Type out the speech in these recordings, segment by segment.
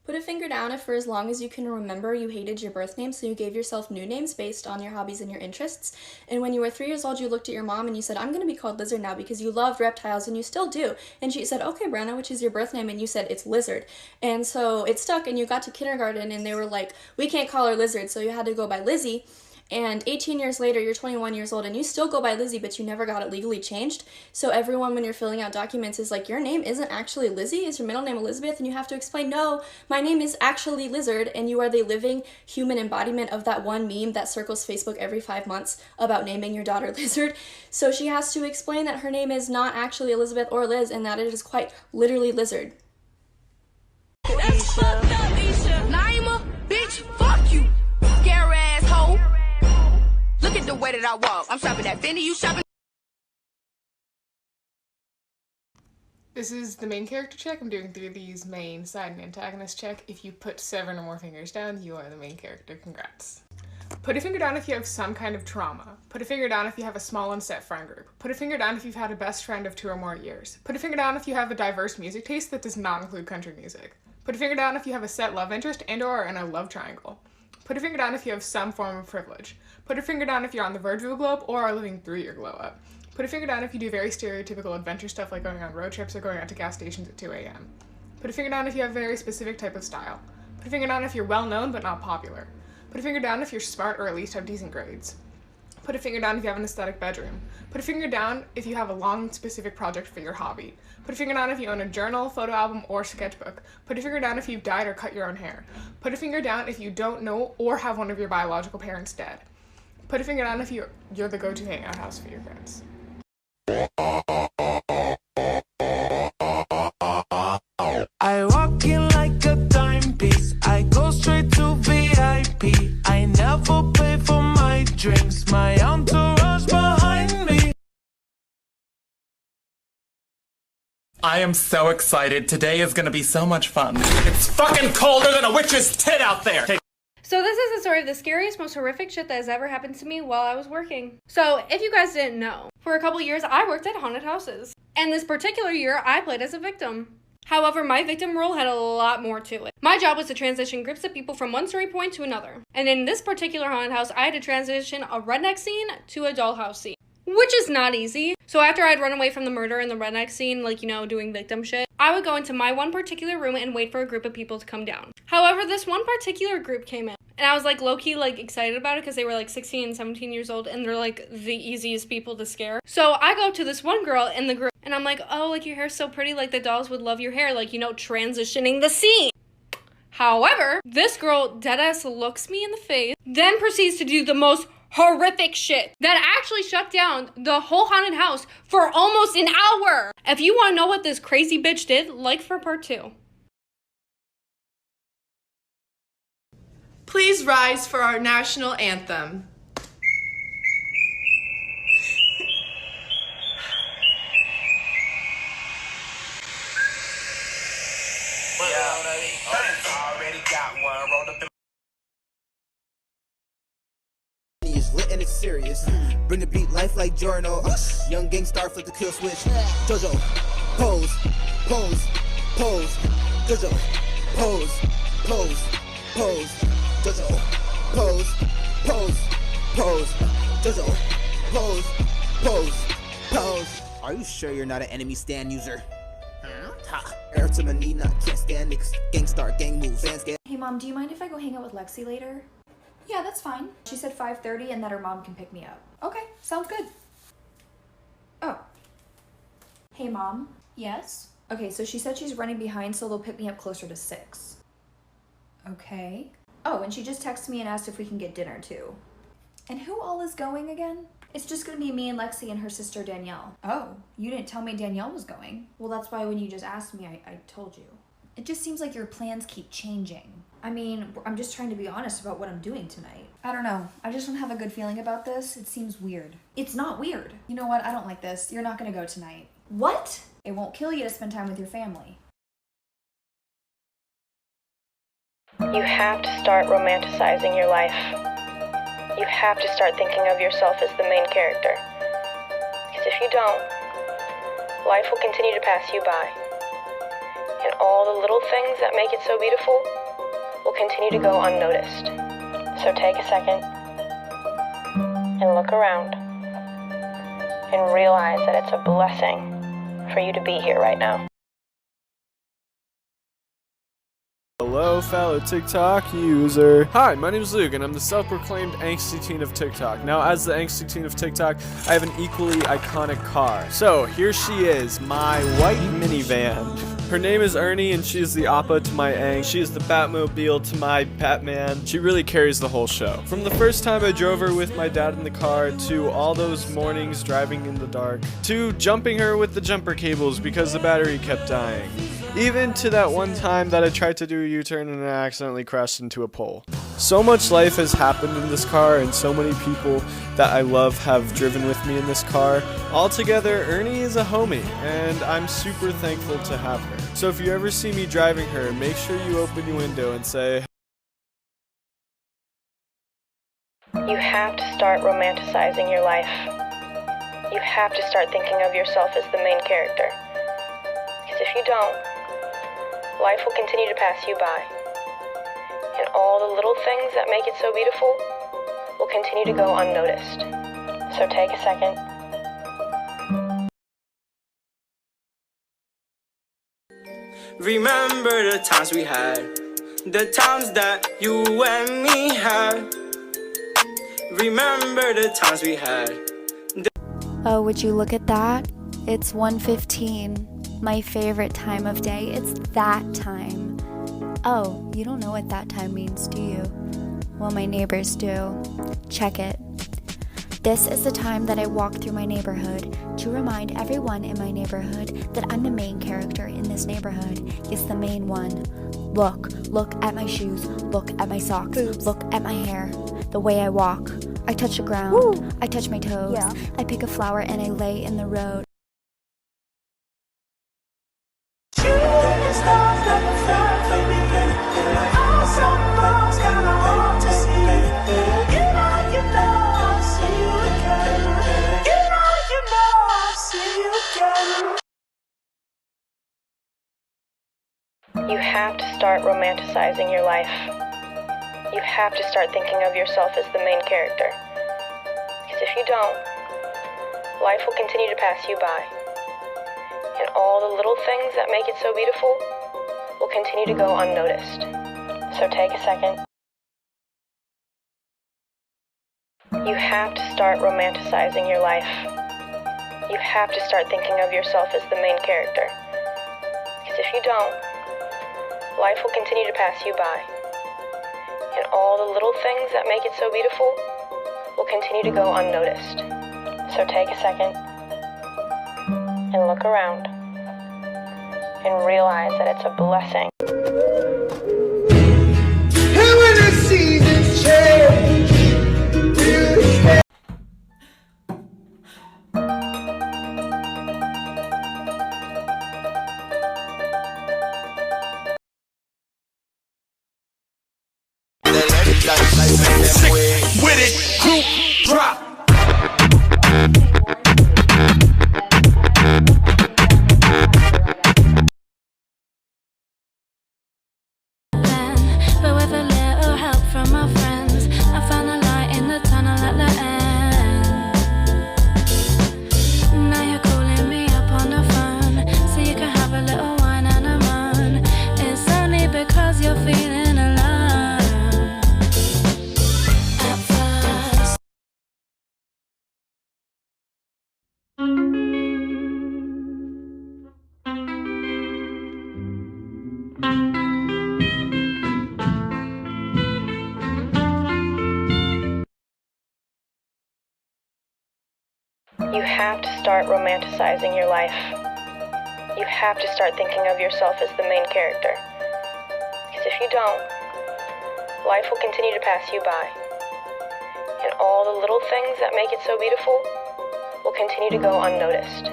Put a finger down if for as long as you can remember you hated your birth name, so you gave yourself new names based on your hobbies and your interests. And when you were 3 years old, you looked at your mom and you said, I'm going to be called Lizard now because you loved reptiles and you still do. And she said, okay, Brenna, which is your birth name? And you said, it's Lizard. And so it stuck, and you got to kindergarten and they were like, we can't call her Lizard, so you had to go by Lizzie. And 18 years later, you're 21 years old and you still go by Lizzie, but you never got it legally changed. So everyone, when you're filling out documents, is like, your name isn't actually Lizzie, is your middle name Elizabeth? And you have to explain, no, my name is actually Lizard, and you are the living human embodiment of that one meme that circles Facebook every 5 months about naming your daughter Lizard. So she has to explain that her name is not actually Elizabeth or Liz, and that it is quite literally Lizard. That's fucked up, Isha. Naima, bitch, fuck you. Scary asshole. Look at the way that I walk. I'm shopping at Fendi, you shopping. This is the main character check. I'm doing 3 of these: main, side, and antagonist check. If you put 7 or more fingers down, you are the main character. Congrats. Put a finger down if you have some kind of trauma. Put a finger down if you have a small unset friend group. Put a finger down if you've had a best friend of 2 or more years. Put a finger down if you have a diverse music taste that does not include country music. Put a finger down if you have a set love interest and/or are in a love triangle. Put a finger down if you have some form of privilege. Put a finger down if you're on the verge of a glow up or are living through your glow up. Put a finger down if you do very stereotypical adventure stuff like going on road trips or going out to gas stations at 2 a.m. Put a finger down if you have a very specific type of style. Put a finger down if you're well known but not popular. Put a finger down if you're smart or at least have decent grades. Put a finger down if you have an aesthetic bedroom. Put a finger down if you have a long specific project for your hobby. Put a finger down if you own a journal, photo album, or sketchbook. Put a finger down if you've dyed or cut your own hair. Put a finger down if you don't know or have one of your biological parents dead. Put a finger down if you're the go-to hangout house for your friends. I walk in like a timepiece. I go straight to VIP. I never pay for my drinks. My entourage behind me. I am so excited. Today is gonna be so much fun. It's fucking colder than a witch's tit out there! So this is the story of the scariest, most horrific shit that has ever happened to me while I was working. So if you guys didn't know, for a couple years I worked at haunted houses. And this particular year I played as a victim. However, my victim role had a lot more to it. My job was to transition groups of people from one story point to another. And in this particular haunted house, I had to transition a redneck scene to a dollhouse scene, which is not easy. So after I'd run away from the murder in the redneck scene, like, you know, doing victim shit, I would go into my one particular room and wait for a group of people to come down. However, this one particular group came in. And I was like low-key like excited about it because they were like 16 and 17 years old and they're like the easiest people to scare. So I go up to this one girl in the group and I'm like, oh, like your hair's so pretty, like the dolls would love your hair, like, you know, transitioning the scene. However, this girl deadass looks me in the face, then proceeds to do the most horrific shit that actually shut down the whole haunted house for almost an hour. If you want to know what this crazy bitch did, like for part 2. Please rise for our national anthem. Lit and it's serious. Bring the beat, life like Jorno. Young gang star flip the kill switch. Jojo, pose, pose, pose. Jojo, pose, pose, pose. Jojo, pose, pose, pose. Jojo, pose, pose, pose. Are you sure you're not an enemy stand user? Ha. Air to Manina, can't stand niggas. Gang star, gang moves, fans get. Hey mom, do you mind if I go hang out with Lexi later? Yeah, that's fine. She said 5:30 and that her mom can pick me up. Okay, sounds good. Oh. Hey mom. Yes? Okay, so she said she's running behind, so they'll pick me up closer to 6. Okay. Oh, and she just texted me and asked if we can get dinner too. And who all is going again? It's just gonna be me and Lexi and her sister Danielle. Oh, you didn't tell me Danielle was going. Well, that's why when you just asked me, I told you. It just seems like your plans keep changing. I mean, I'm just trying to be honest about what I'm doing tonight. I don't know. I just don't have a good feeling about this. It seems weird. It's not weird. You know what? I don't like this. You're not gonna go tonight. What? It won't kill you to spend time with your family. You have to start romanticizing your life. You have to start thinking of yourself as the main character. Because if you don't, life will continue to pass you by. And all the little things that make it so beautiful will continue to go unnoticed. So take a second and look around and realize that it's a blessing for you to be here right now. Hello, fellow TikTok user. Hi, my name is Luke, and I'm the self-proclaimed angsty teen of TikTok. Now, as the angsty teen of TikTok, I have an equally iconic car. So, here she is, my white minivan. Her name is Ernie, and she is the Appa to my Aang. She is the Batmobile to my Batman. She really carries the whole show. From the first time I drove her with my dad in the car, to all those mornings driving in the dark, to jumping her with the jumper cables because the battery kept dying. Even to that one time that I tried to do a U-turn and I accidentally crashed into a pole. So much life has happened in this car, and so many people that I love have driven with me in this car. Altogether, Ernie is a homie, and I'm super thankful to have her. So if you ever see me driving her, make sure you open your window and say, You have to start romanticizing your life. You have to start thinking of yourself as the main character. Because if you don't, life will continue to pass you by. And all the little things that make it so beautiful will continue to go unnoticed. So take a second. Remember the times we had, the times that you and me had. Remember the times we had. Oh, would you look at that? It's 1:15. My favorite time of day. It's that time. Oh, you don't know what that time means, do you? Well, my neighbors do. Check it. This is the time that I walk through my neighborhood to remind everyone in my neighborhood that I'm the main character in this neighborhood. Yes, the main one. Look at my shoes. Look at my socks. Oops. Look at my hair. The way I walk. I touch the ground. Woo. I touch my toes. Yeah. I pick a flower and I lay in the road. You have to start romanticizing your life. You have to start thinking of yourself as the main character. Because if you don't, life will continue to pass you by. And all the little things that make it so beautiful will continue to go unnoticed. So take a second. You have to start romanticizing your life. You have to start thinking of yourself as the main character. Because if you don't, life will continue to pass you by. And all the little things that make it so beautiful will continue to go unnoticed. So take a second and look around and realize that it's a blessing. And when the seasons change, really stay. Sick with it, group drop. But with a little help from my friends, I found a light in the tunnel at the end. Now you're calling me up on the phone, so you can have a little wine and a moan. It's only because you're feeling alone. You have to start romanticizing your life. You have to start thinking of yourself as the main character. Because if you don't, life will continue to pass you by. And all the little things that make it so beautiful will continue to go unnoticed.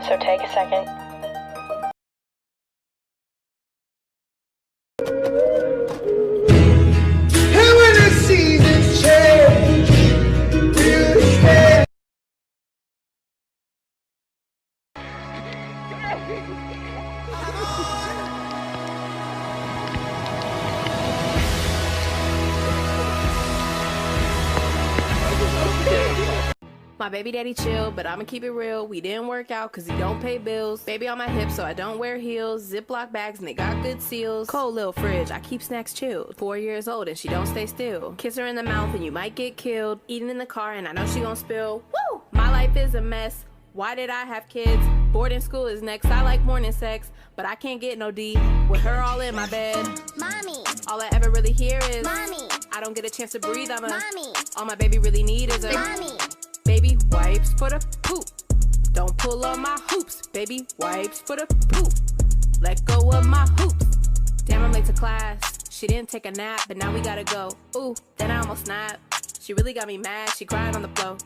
So take a second. And when the seasons change, really stay. My baby daddy chill, but I'ma keep it real. We didn't work out cause he don't pay bills. Baby on my hip so I don't wear heels. Ziploc bags and they got good seals. Cold little fridge, I keep snacks chilled. 4 years old and she don't stay still. Kiss her in the mouth and you might get killed. Eating in the car and I know she gon' spill. Woo! My life is a mess. Why did I have kids? Boarding school is next. I like morning sex, but I can't get no D with her all in my bed. Mommy. All I ever really hear is Mommy. I don't get a chance to breathe. Mommy. All my baby really need is a Mommy. Baby wipes for the poop. Don't pull on my hoops. Baby wipes for the poop. Let go of my hoops. Damn, I'm late to class. She didn't take a nap, but now we gotta go. Ooh, then I almost snapped. She really got me mad. She crying on the floor.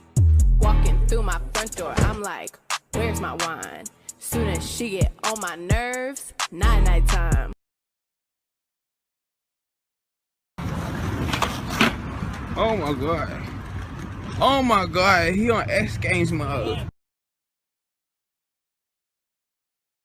Walking through my front door, I'm like, where's my wine? Soon as she get on my nerves, night time. Oh my god. Oh my god, he on X Games mode.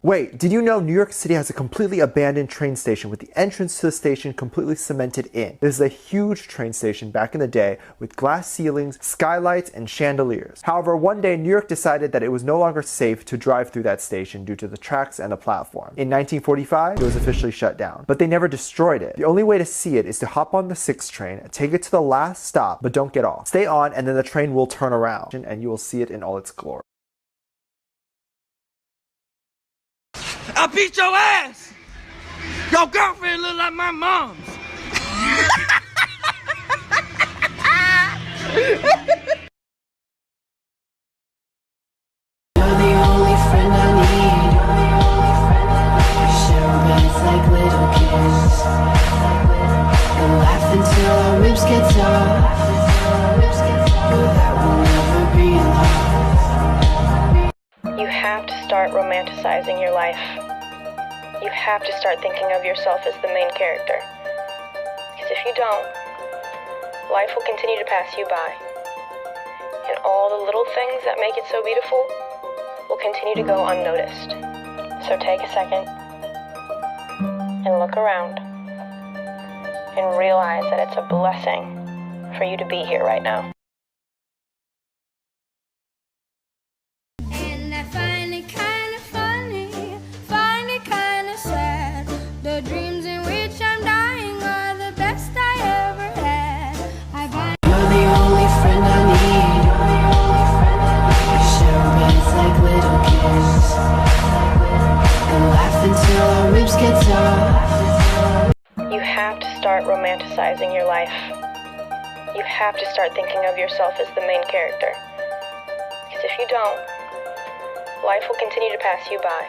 Wait, did you know New York City has a completely abandoned train station with the entrance to the station completely cemented in? This is a huge train station back in the day with glass ceilings, skylights, and chandeliers. However, one day New York decided that it was no longer safe to drive through that station due to the tracks and the platform. In 1945, it was officially shut down, but they never destroyed it. The only way to see it is to hop on the 6 train, take it to the last stop, but don't get off. Stay on and then the train will turn around and you will see it in all its glory. I beat your ass! Your girlfriend look like my mom's. You're the only friend I need. Share beds like little kids. And laugh until our ribs get tough. But that will never be enough. You have to start romanticizing your life. You have to start thinking of yourself as the main character. Because if you don't, life will continue to pass you by. And all the little things that make it so beautiful will continue to go unnoticed. So take a second and look around and realize that it's a blessing for you to be here right now. And I find it kind of funny, find it kind of sad. The dreams in which I'm dying are the best I ever had. You're the only friend I need. Share beds like little kids. And laugh until our ribs get tough. You have to start romanticizing your life. You have to start thinking of yourself as the main character. Because if you don't, life will continue to pass you by.